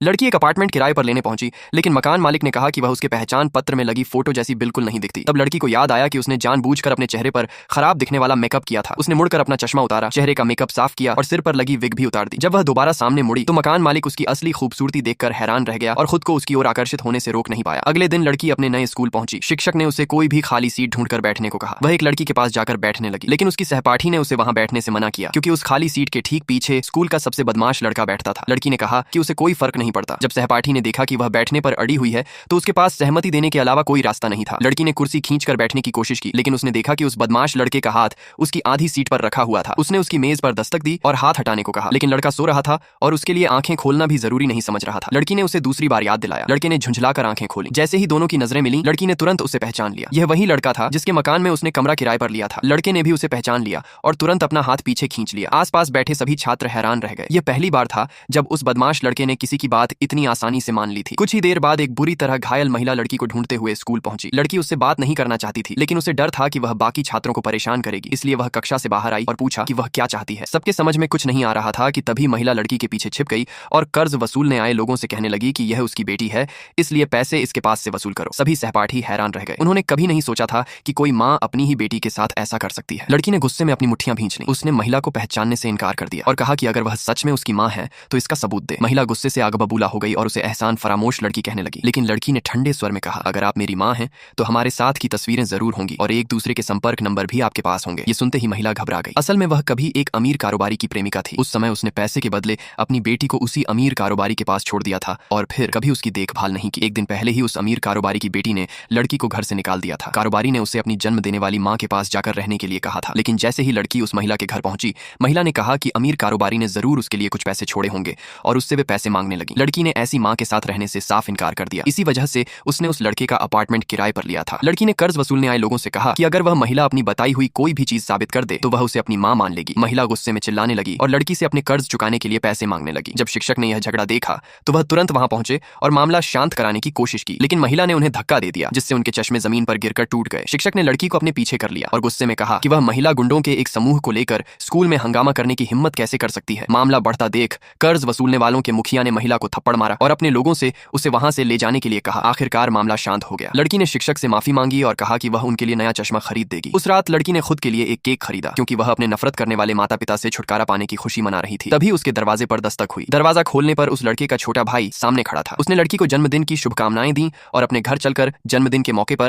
लड़की एक अपार्टमेंट किराए पर लेने पहुंची, लेकिन मकान मालिक ने कहा कि वह उसके पहचान पत्र में लगी फोटो जैसी बिल्कुल नहीं दिखती। तब लड़की को याद आया कि उसने जानबूझकर अपने चेहरे पर खराब दिखने वाला मेकअप किया था। उसने मुड़कर अपना चश्मा उतारा, चेहरे का मेकअप साफ किया और सिर पर लगी विग भी उतार दी। जब वह दोबारा सामने मुड़ी तो मकान मालिक उसकी असली खूबसूरती देखकर हैरान रह गया और खुद को उसकी ओर आकर्षित होने से रोक नहीं पाया। अगले दिन लड़की अपने नए स्कूल पहुंची। शिक्षक ने उसे कोई भी खाली सीट ढूंढकर बैठने को कहा। वह एक लड़की के पास जाकर बैठने लगी, लेकिन उसकी सहपाठी ने उसे वहां बैठने से मना किया, क्योंकि उस खाली सीट के ठीक पीछे स्कूल का सबसे बदमाश लड़का बैठता था। लड़की ने कहा कि उसे कोई फर्क नहीं पड़ता। जब सहपाठी ने देखा कि वह बैठने पर अड़ी हुई है तो उसके पास सहमति देने के अलावा कोई रास्ता नहीं था। लड़की ने कुर्सी खींचकर बैठने की कोशिश की, लेकिन उसने देखा कि उस बदमाश लड़के का हाथ उसकी आधी सीट पर रखा हुआ था। उसने उसकी मेज पर दस्तक दी और हाथ हटाने को कहा, लेकिन लड़का सो रहा था और उसके लिए आंखें खोलना भी जरूरी नहीं समझ रहा था। लड़की ने उसे दूसरी बार याद दिलाया। लड़के ने झुंझलाकर आंखें खोली। जैसे ही दोनों की नजरें मिली, लड़की ने तुरंत उसे पहचान लिया। यह वही लड़का था जिसके मकान में उसने कमरा किराए पर लिया था। लड़के ने भी उसे पहचान लिया और तुरंत अपना हाथ पीछे खींच लिया। आसपास बैठे सभी छात्र हैरान रह गए। यह पहली बार था जब उस बदमाश लड़के ने किसी की बात इतनी आसानी से मान ली थी। कुछ ही देर बाद एक बुरी तरह घायल महिला लड़की को ढूंढते हुए स्कूल पहुंची। लड़की उससे बात नहीं करना चाहती थी, लेकिन उसे डर था कि वह बाकी छात्रों को परेशान करेगी, इसलिए वह कक्षा से बाहर आई और पूछा कि वह क्या चाहती है। सबके समझ में कुछ नहीं आ रहा था कि तभी महिला लड़की के पीछे छिप गई और कर्ज वसूलने आए लोगों से कहने लगी कि यह उसकी बेटी है, इसलिए पैसे इसके पास से वसूल करो। सभी सहपाठी हैरान रह गए। उन्होंने कभी नहीं सोचा था कि कोई माँ अपनी ही बेटी के साथ ऐसा कर सकती है। लड़की ने गुस्से में अपनी मुट्ठियां भींच ली। उसने महिला को पहचानने से इनकार कर दिया और कहा कि अगर वह सच में उसकी माँ है तो इसका सबूत दे। महिला गुस्से से आग बबूला हो गई और उसे एहसान फरामोश लड़की कहने लगी, लेकिन लड़की ने ठंडे स्वर में कहा, अगर आप मेरी माँ हैं तो हमारे साथ की तस्वीरें जरूर होंगी और एक दूसरे के संपर्क नंबर भी आपके पास होंगे। ये सुनते ही महिला घबरा गई। असल में वह कभी एक अमीर कारोबारी की प्रेमिका थी। उस समय उसने पैसे के बदले अपनी बेटी को उसी अमीर कारोबारी के पास छोड़ दिया था और फिर कभी उसकी देखभाल नहीं की। एक दिन पहले ही उस अमीर कारोबारी की बेटी ने लड़की को घर से निकाल दिया था। कारोबारी ने उसे अपनी जन्म देने वाली माँ के पास जाकर रहने के लिए कहा था, लेकिन जैसे ही लड़की उस महिला के घर पहुंची, महिला ने कहा कि अमीर कारोबारी ने जरूर उसके लिए कुछ पैसे छोड़े होंगे और उससे वे पैसे मांगने लगी। लड़की ने ऐसी माँ के साथ रहने से साफ इनकार कर दिया। इसी वजह से उसने उस लड़के का अपार्टमेंट किराए पर लिया था। लड़की ने कर्ज वसूलने आए लोगों से कहा कि अगर वह महिला अपनी बताई हुई कोई भी चीज साबित कर दे तो वह उसे अपनी माँ मान लेगी। महिला गुस्से में चिल्लाने लगी और लड़की से अपने कर्ज चुकाने के लिए पैसे मांगने लगी। जब शिक्षक ने यह झगड़ा देखा तो वह तुरंत वहां पहुंचे और मामला शांत कराने की कोशिश की, लेकिन महिला ने उन्हें धक्का दे दिया, जिससे उनके चश्मे जमीन पर गिरकर टूट गए। शिक्षक ने लड़की को अपने पीछे कर लिया और गुस्से में कहा कि वह महिला गुंडों के एक समूह को लेकर स्कूल में हंगामा करने की हिम्मत कैसे कर सकती है। मामला बढ़ता देख कर्ज वसूलने वालों के मुखिया ने महिला को थप्पड़ मारा और अपने लोगों से उसे वहां से ले जाने के लिए कहा। आखिरकार मामला शांत हो गया। लड़की ने शिक्षक से माफी मांगी और कहा कि वह उनके लिए नया चश्मा खरीद देगी। उस रात लड़की ने खुद के लिए एक केक खरीदा, क्योंकि वह अपने नफरत करने वाले माता पिता से छुटकारा पाने की खुशी मना रही थी। तभी उसके दरवाजे पर दस्तक हुई। दरवाजा खोलने पर उस लड़के का छोटा भाई सामने खड़ा था। उसने लड़की को जन्मदिन की शुभकामनाएं दी और अपने घर चलकर जन्मदिन के मौके पर